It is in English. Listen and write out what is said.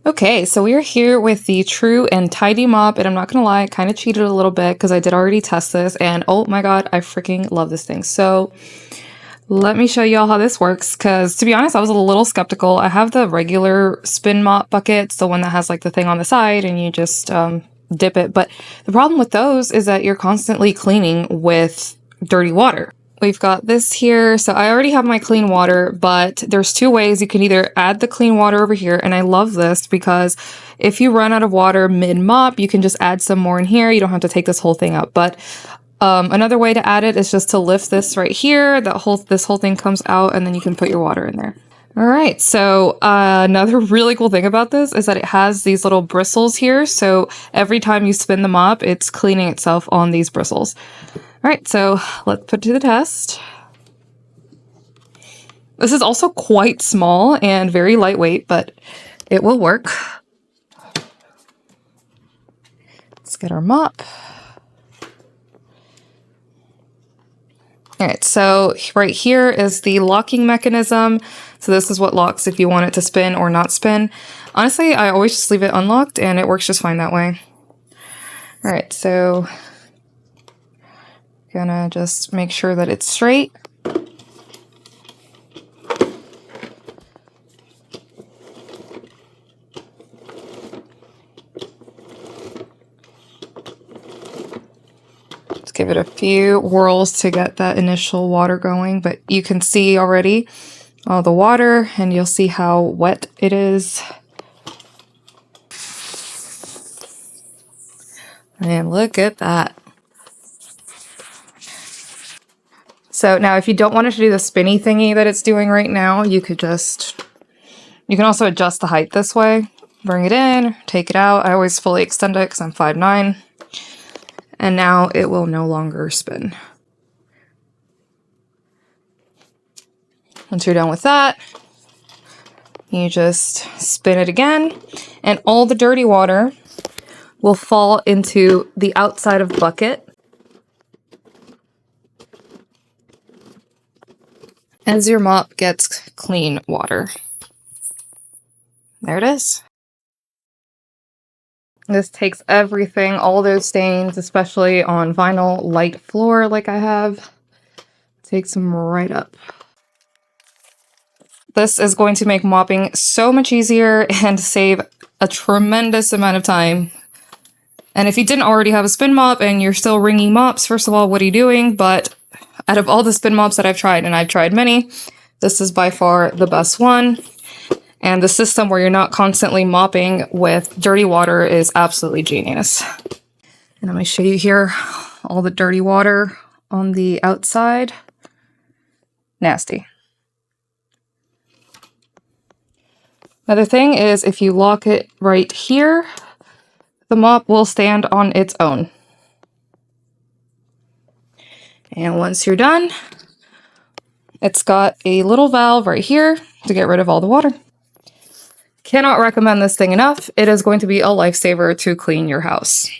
Okay, so we are here with the True and Tidy Mop, and I'm not gonna lie, I kind of cheated a little bit because I did already test this, and oh my god, I freaking love this thing. So let me show y'all how this works, because to be honest, I was a little skeptical. I have the regular spin mop buckets, the one that has like the thing on the side, and you just dip it. But the problem with those is that you're constantly cleaning with dirty water. We've got this here. So I already have my clean water, but there's two ways. You can either add the clean water over here, and I love this because if you run out of water mid-mop, you can just add some more in here. You don't have to take this whole thing up. But another way to add it is just to lift this right here. This whole thing comes out, and then you can put your water in there. All right, so another really cool thing about this is that it has these little bristles here. So every time you spin the mop, it's cleaning itself on these bristles. All right, so let's put it to the test. This is also quite small and very lightweight, but it will work. Let's get our mop. All right, so right here is the locking mechanism. So this is what locks if you want it to spin or not spin. Honestly, I always just leave it unlocked and it works just fine that way. All right, so gonna just make sure that it's straight. Let's give it a few whirls to get that initial water going, but you can see already all the water and you'll see how wet it is. And look at that. So now if you don't want it to do the spinny thingy that it's doing right now, you can also adjust the height this way. Bring it in, take it out. I always fully extend it because I'm 5'9". And now it will no longer spin. Once you're done with that, you just spin it again, and all the dirty water will fall into the outside of the bucket as your mop gets clean water. There it is. This takes everything, all those stains, especially on vinyl light floor like I have, takes them right up. This is going to make mopping so much easier and save a tremendous amount of time. And if you didn't already have a spin mop and you're still wringing mops, first of all, what are you doing? But out of all the spin mops that I've tried, and I've tried many, this is by far the best one. And the system where you're not constantly mopping with dirty water is absolutely genius. And I'm going to show you here all the dirty water on the outside. Nasty. Another thing is if you lock it right here, the mop will stand on its own. And once you're done, it's got a little valve right here to get rid of all the water. Cannot recommend this thing enough. It is going to be a lifesaver to clean your house.